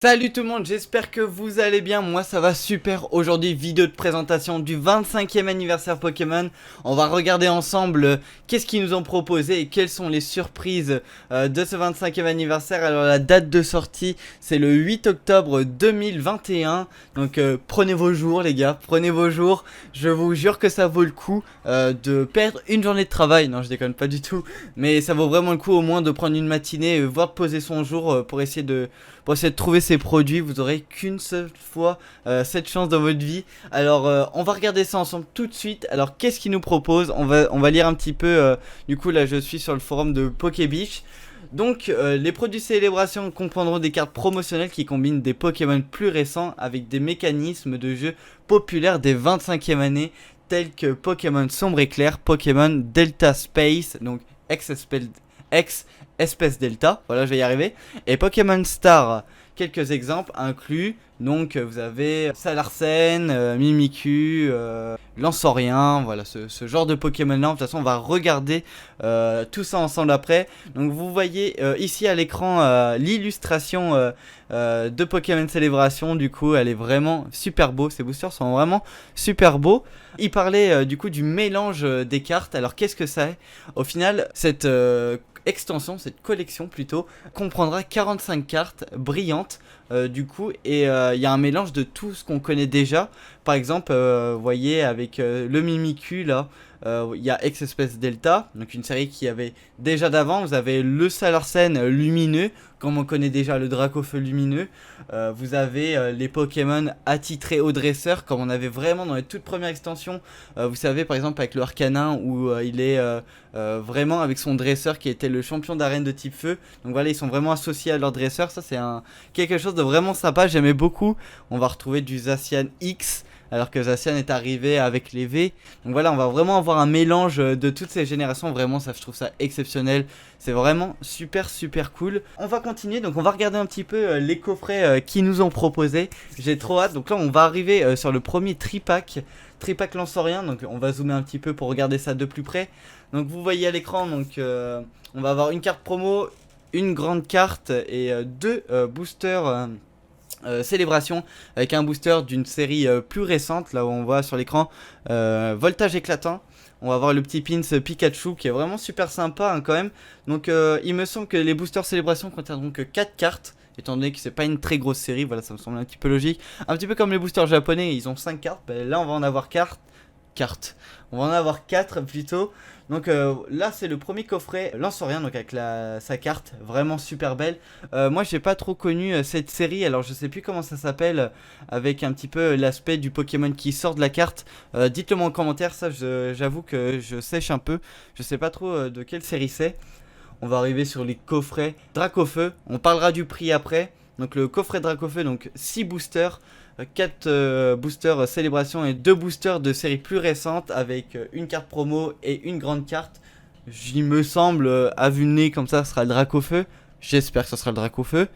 Salut tout le monde, j'espère que vous allez bien, moi ça va super. Aujourd'hui vidéo de présentation du 25e anniversaire Pokémon. On va regarder ensemble qu'est-ce qu'ils nous ont proposé et quelles sont les surprises de ce 25e anniversaire. Alors la date de sortie c'est le 8 octobre 2021. Donc prenez vos jours les gars, prenez vos jours. Je vous jure que ça vaut le coup de perdre une journée de travail. Non je déconne pas du tout, mais ça vaut vraiment le coup au moins de prendre une matinée, voire de poser son jour pour essayer de trouver ces produits. Vous aurez qu'une seule fois cette chance dans votre vie. Alors on va regarder ça ensemble tout de suite. Alors qu'est-ce qu'ils nous proposent, on va lire un petit peu. Du coup là je suis sur le forum de Pokébiche. Donc les produits célébration comprendront des cartes promotionnelles qui combinent des Pokémon plus récents avec des mécanismes de jeu populaires des 25e années tels que Pokémon Sombre Éclair, Pokémon Delta Space, donc X espèce Delta, voilà je vais y arriver, et Pokémon Star. Quelques exemples inclus, donc vous avez Salarsen, Mimikyu, Lanceorien, voilà ce genre de Pokémon là. De toute façon on va regarder tout ça ensemble après. Donc vous voyez ici à l'écran l'illustration de Pokémon Célébration. Du coup elle est vraiment super beau, ces boosters sont vraiment super beaux. Il parlait du coup du mélange des cartes. Alors qu'est-ce que ça est? Au final cette extension, cette collection plutôt, comprendra 45 cartes brillantes du coup, et il y a un mélange de tout ce qu'on connaît déjà. Par exemple, vous voyez avec le Mimikyu là, il y a X-Espèce Delta, donc une série qui avait déjà d'avant. Vous avez le Salarsen lumineux, comme on connaît déjà le Dracofeu lumineux. Vous avez les Pokémon attitrés au dresseur, comme on avait vraiment dans les toutes premières extensions. Vous savez par exemple avec le Arcanin où il est vraiment avec son dresseur qui était le champion d'arène de type feu. Donc voilà, ils sont vraiment associés à leur dresseur. Ça c'est quelque chose de vraiment sympa, j'aimais beaucoup. On va retrouver du Zacian X, alors que Zacian est arrivé avec les V. Donc voilà, on va vraiment avoir un mélange de toutes ces générations. Vraiment, ça, je trouve ça exceptionnel. C'est vraiment super super cool. On va continuer, donc on va regarder un petit peu les coffrets qu'ils nous ont proposés. J'ai trop hâte. Donc là, on va arriver sur le premier tripack. Tripack Lanceorien, donc on va zoomer un petit peu pour regarder ça de plus près. Donc vous voyez à l'écran, donc on va avoir une carte promo, une grande carte et deux boosters célébration, avec un booster d'une série plus récente. Là où on voit sur l'écran Voltage éclatant. On va voir le petit pins Pikachu qui est vraiment super sympa hein, quand même. Donc il me semble que les boosters célébration contiendront que 4 cartes, étant donné que c'est pas une très grosse série. Voilà, ça me semble un petit peu logique. Un petit peu comme les boosters japonais, ils ont 5 cartes. Ben, là on va en avoir 4. On va en avoir 4 plutôt. Donc là c'est le premier coffret Lanceorien, donc avec sa carte vraiment super belle. Moi j'ai pas trop connu cette série, alors je sais plus comment ça s'appelle, avec un petit peu l'aspect du Pokémon qui sort de la carte. Dites-le moi en commentaire, ça j'avoue que je sèche un peu. Je sais pas trop de quelle série c'est. On va arriver sur les coffrets Dracofeu, on parlera du prix après. Donc le coffret Dracofeu, donc 6 boosters, 4 boosters célébration et 2 boosters de séries plus récentes avec une carte promo et une grande carte. Il me semble, à vue de nez comme ça, ce sera le Dracofeu. J'espère que ce sera le Dracofeu.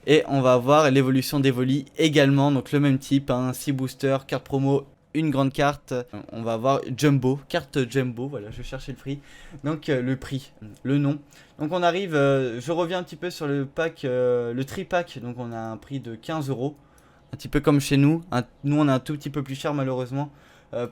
Et on va avoir l'évolution d'Evoli également, donc le même type, hein, 6 boosters, carte promo, une grande carte. On va avoir Jumbo, carte Jumbo, voilà, je cherchais le prix. Donc le prix, le nom. Donc on arrive, je reviens un petit peu sur le pack, le tripack, donc on a un prix de 15 €. Un petit peu comme chez nous, nous on a un tout petit peu plus cher malheureusement.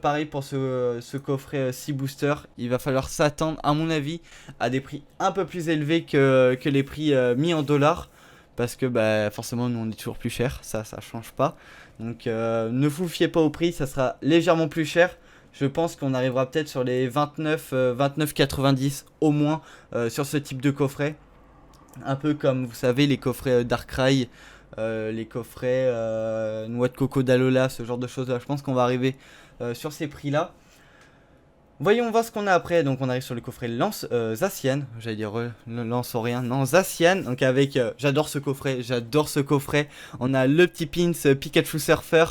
Pareil pour ce coffret 6 boosters, il va falloir s'attendre à mon avis à des prix un peu plus élevés que les prix mis en dollars. Parce que bah, forcément nous on est toujours plus cher, ça change pas. Donc ne vous fiez pas au prix, ça sera légèrement plus cher. Je pense qu'on arrivera peut-être sur les 29,90 au moins sur ce type de coffret. Un peu comme vous savez les coffrets Darkrai, les coffrets Noix de Coco d'Alola, ce genre de choses là. Je pense qu'on va arriver sur ces prix là. Voyons voir ce qu'on a après. Donc on arrive sur le coffret Zacian, j'allais dire Lanceorien, non Zacian. Donc avec, j'adore ce coffret, on a le petit pins Pikachu Surfer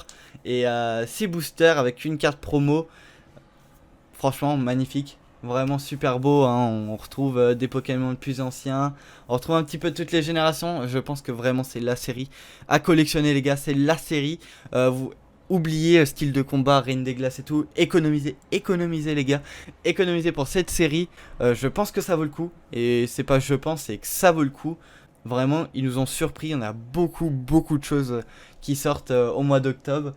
et 6 boosters avec une carte promo. Franchement magnifique, vraiment super beau hein. On retrouve des Pokémon plus anciens, on retrouve un petit peu toutes les générations. Je pense que vraiment c'est la série à collectionner les gars, c'est la série. Vous oubliez style de combat, Reine des Glaces et tout, économisez les gars, économisez pour cette série. Je pense que ça vaut le coup, et c'est pas je pense, c'est que ça vaut le coup. Vraiment, ils nous ont surpris. On a beaucoup de choses qui sortent au mois d'octobre.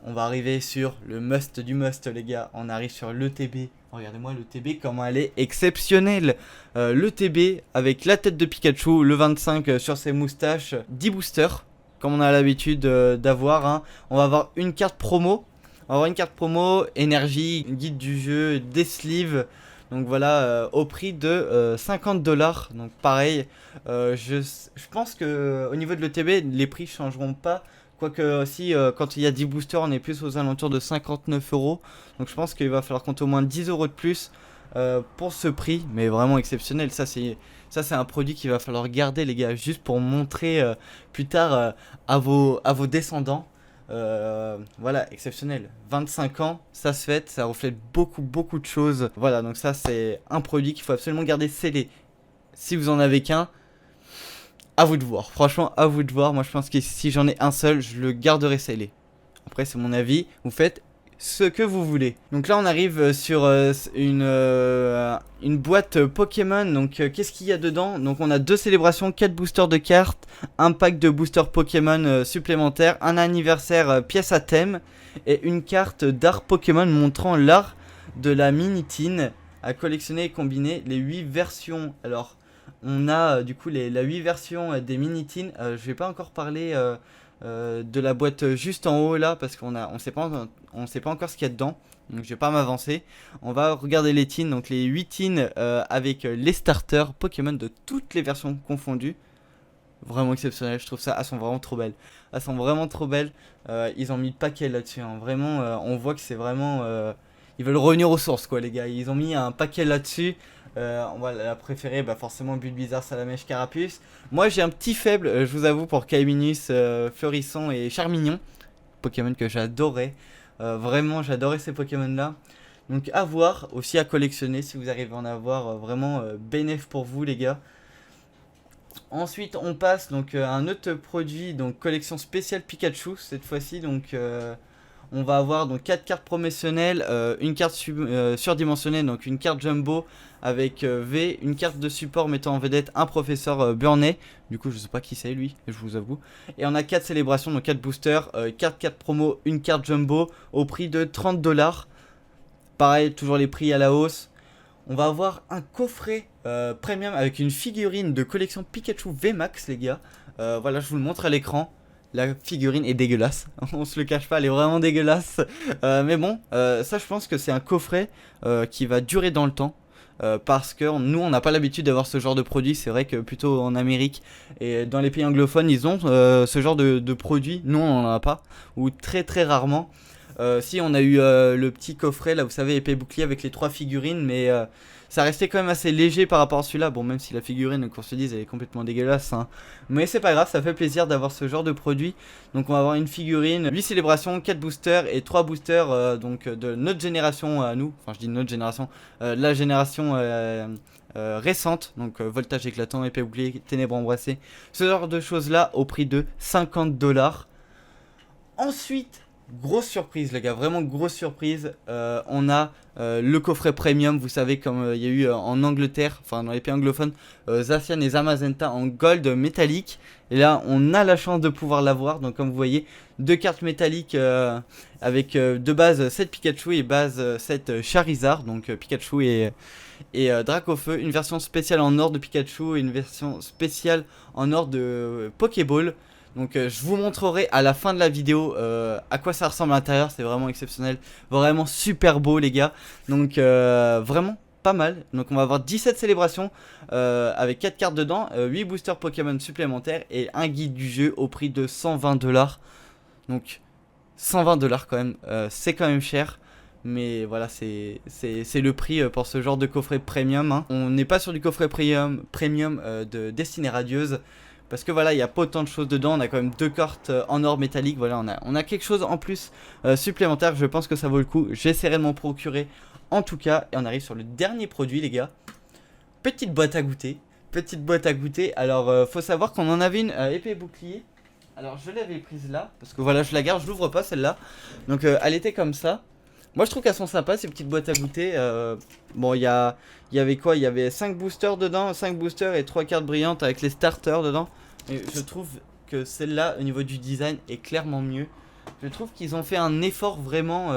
On va arriver sur le must du must, les gars. On arrive sur l'ETB. Regardez-moi l'ETB, comment elle est exceptionnelle. L'ETB avec la tête de Pikachu, le 25 sur ses moustaches, 10 boosters, comme on a l'habitude d'avoir. Hein. On va avoir une carte promo. On va avoir une carte promo, énergie, guide du jeu, des sleeves. Donc voilà, au prix de 50$. Donc pareil, je pense que au niveau de l'ETB, les prix changeront pas. Quoique aussi, quand il y a 10 boosters, on est plus aux alentours de 59€. Donc je pense qu'il va falloir compter au moins 10€ de plus pour ce prix. Mais vraiment exceptionnel. Ça, c'est un produit qu'il va falloir garder, les gars. Juste pour montrer plus tard à vos descendants. Voilà, exceptionnel. 25 ans, ça se fête. Ça reflète beaucoup de choses. Voilà, donc ça, c'est un produit qu'il faut absolument garder scellé. Si vous en avez qu'un, à vous de voir, franchement à vous de voir. Moi je pense que si j'en ai un seul, je le garderai scellé. Après c'est mon avis, vous faites ce que vous voulez. Donc là on arrive sur une boîte Pokémon. Donc qu'est-ce qu'il y a dedans? Donc on a 2 célébrations, 4 boosters de cartes, un pack de boosters Pokémon supplémentaires, un anniversaire pièce à thème et une carte d'art Pokémon montrant l'art de la Minitine à collectionner et combiner les 8 versions. Alors on a du coup la 8 versions des Minitines. Je vais pas encore parler de la boîte juste en haut là parce on sait pas encore ce qu'il y a dedans. Donc je vais pas m'avancer. On va regarder les teams, donc les 8 teams avec les starters Pokémon de toutes les versions confondues. Vraiment exceptionnel, je trouve ça. Elles sont vraiment trop belles. Elles sont vraiment trop belles. Ils ont mis le paquet là-dessus. Hein. Vraiment, on voit que c'est vraiment... ils veulent revenir aux sources quoi les gars. Ils ont mis un paquet là-dessus. On va la préférer, bah forcément Bulbizarre, Salamèche, Carapuce. Moi j'ai un petit faible, je vous avoue, pour Kaiminus, Fleurisson et Charmignon. Pokémon que j'adorais. Vraiment j'adorais ces Pokémon là. Donc à voir, aussi à collectionner si vous arrivez à en avoir. Vraiment bénéf pour vous les gars. Ensuite on passe donc à un autre produit, donc collection spéciale Pikachu cette fois-ci. Donc on va avoir donc 4 cartes promotionnelles, une carte surdimensionnée, donc une carte jumbo avec V, une carte de support mettant en vedette un professeur Burney. Du coup je sais pas qui c'est lui, je vous avoue. Et on a 4 célébrations, donc 4 boosters, 4 promo, une carte jumbo au prix de 30$. Pareil, toujours les prix à la hausse. On va avoir un coffret premium avec une figurine de collection Pikachu VMAX les gars. Voilà, je vous le montre à l'écran. La figurine est dégueulasse, on se le cache pas, elle est vraiment dégueulasse. Mais bon, ça je pense que c'est un coffret qui va durer dans le temps. Parce que nous on n'a pas l'habitude d'avoir ce genre de produit. C'est vrai que plutôt en Amérique et dans les pays anglophones ils ont ce genre de produit. Nous on n'en a pas, ou très rarement. Si on a eu le petit coffret là, vous savez, épée bouclier avec les 3 figurines, mais ça restait quand même assez léger par rapport à celui-là. Bon, même si la figurine, qu'on se dise, elle est complètement dégueulasse, hein. Mais c'est pas grave, ça fait plaisir d'avoir ce genre de produit. Donc on va avoir une figurine, 8 célébrations, 4 boosters et 3 boosters donc de notre génération à nous. Enfin je dis notre génération, la génération récente. Donc voltage éclatant, épée bouclier, ténèbres embrassées. Ce genre de choses là au prix de 50$. Ensuite... grosse surprise les gars, vraiment grosse surprise. On a le coffret premium, vous savez, comme il y a eu en Angleterre, enfin dans les pays anglophones, Zacian et Zamazenta en gold métallique. Et là on a la chance de pouvoir l'avoir. Donc comme vous voyez, 2 cartes métalliques avec de base 7 Pikachu et base 7 Charizard. Donc Pikachu et Dracofeu. Une version spéciale en or de Pikachu et une version spéciale en or de Pokéball. Donc je vous montrerai à la fin de la vidéo à quoi ça ressemble à l'intérieur. C'est vraiment exceptionnel, vraiment super beau les gars. Donc vraiment pas mal. Donc on va avoir 17 célébrations avec 4 cartes dedans, 8 boosters Pokémon supplémentaires et un guide du jeu au prix de 120$. Donc 120$ quand même, c'est quand même cher. Mais voilà, c'est le prix pour ce genre de coffret premium, hein. On n'est pas sur du coffret premium de Destinée Radieuse. Parce que voilà, il n'y a pas autant de choses dedans. On a quand même 2 cartes en or métallique. Voilà, on a quelque chose en plus supplémentaire. Je pense que ça vaut le coup. J'essaierai de m'en procurer en tout cas. Et on arrive sur le dernier produit les gars. Petite boîte à goûter. Petite boîte à goûter. Alors faut savoir qu'on en avait une épée bouclier. Alors je l'avais prise là. Parce que voilà, je la garde, je l'ouvre pas celle-là. Donc elle était comme ça. Moi je trouve qu'elles sont sympas ces petites boîtes à goûter. Bon il y avait quoi? Il y avait 5 boosters dedans, 5 boosters et 3 cartes brillantes avec les starters dedans. Et je trouve que celle-là au niveau du design est clairement mieux. Je trouve qu'ils ont fait un effort vraiment...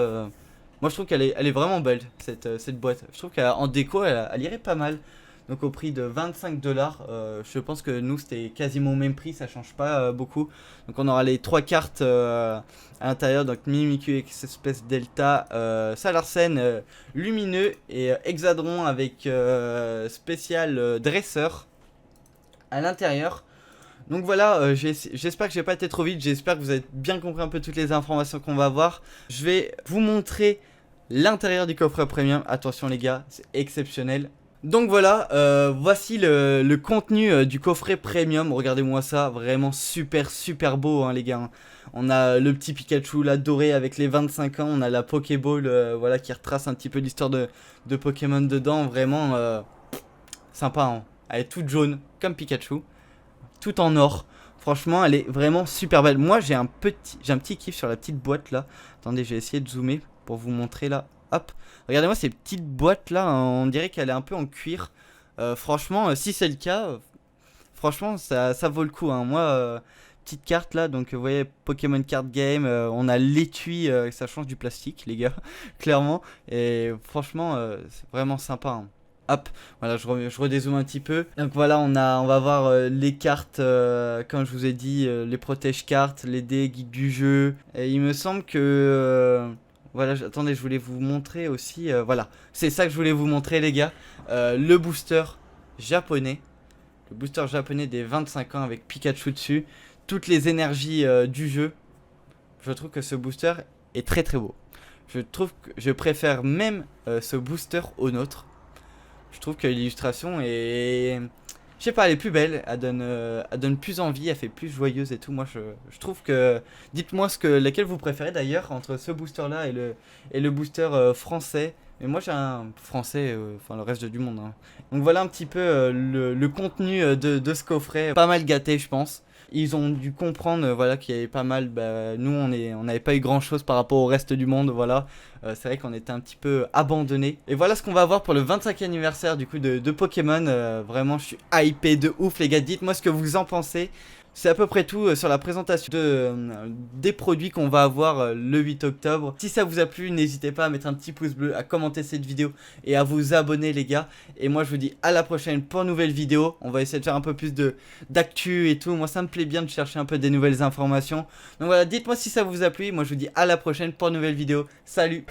Moi je trouve elle est vraiment belle cette boîte. Je trouve qu'en déco elle irait pas mal. Donc au prix de 25$, je pense que nous c'était quasiment au même prix, ça change pas beaucoup. Donc on aura les 3 cartes à l'intérieur, donc Mimikyu, Espèce Delta, Salarsen, Lumineux et Hexadron avec spécial Dresseur à l'intérieur. Donc voilà, j'espère que j'ai pas été trop vite, j'espère que vous avez bien compris un peu toutes les informations qu'on va voir. Je vais vous montrer l'intérieur du coffret premium, attention les gars, c'est exceptionnel. Donc voilà, voici le contenu du coffret premium, regardez-moi ça, vraiment super beau hein, les gars. On a le petit Pikachu là doré avec les 25 ans, on a la Pokéball voilà, qui retrace un petit peu l'histoire de Pokémon dedans, vraiment sympa hein. Elle est toute jaune comme Pikachu, tout en or. Franchement, elle est vraiment super belle. Moi, j'ai un petit kiff sur la petite boîte là. Attendez, je vais essayer de zoomer pour vous montrer là. Hop. Regardez-moi ces petites boîtes là. On dirait qu'elle est un peu en cuir. Franchement, si c'est le cas, franchement, ça vaut le coup. Hein. Moi, petite carte là. Donc, vous voyez, Pokémon Card Game. On a l'étui. Ça change du plastique, les gars. Clairement. Et franchement, c'est vraiment sympa. Hein. Hop, voilà, je redézoome un petit peu. Donc voilà, on va voir les cartes, comme je vous ai dit, les protège cartes, les dés, guide du jeu. Et il me semble que... voilà, attendez, je voulais vous montrer aussi... voilà, c'est ça que je voulais vous montrer les gars. Le booster japonais. Le booster japonais des 25 ans avec Pikachu dessus. Toutes les énergies du jeu. Je trouve que ce booster est très beau. Je trouve que je préfère même ce booster au nôtre. Je trouve que l'illustration est... Je sais pas, elle est plus belle, elle donne plus envie, elle fait plus joyeuse et tout. Moi, je trouve que... Dites-moi lequel vous préférez d'ailleurs, entre ce booster-là et le booster français. Mais moi, j'ai un français, enfin le reste du monde. Hein. Donc voilà un petit peu le contenu de ce coffret. Pas mal gâté, je pense. Ils ont dû comprendre voilà, qu'il y avait pas mal, nous on n'avait pas eu grand chose par rapport au reste du monde, voilà. C'est vrai qu'on était un petit peu abandonnés. Et voilà ce qu'on va avoir pour le 25e anniversaire du coup de Pokémon. Vraiment je suis hypé de ouf les gars, dites-moi ce que vous en pensez. C'est à peu près tout sur la présentation des produits qu'on va avoir le 8 octobre. Si ça vous a plu, n'hésitez pas à mettre un petit pouce bleu, à commenter cette vidéo et à vous abonner les gars. Et moi je vous dis à la prochaine pour une nouvelle vidéo. On va essayer de faire un peu plus d'actu et tout. Moi ça me plaît bien de chercher un peu des nouvelles informations. Donc voilà, dites-moi si ça vous a plu. Moi je vous dis à la prochaine pour une nouvelle vidéo. Salut!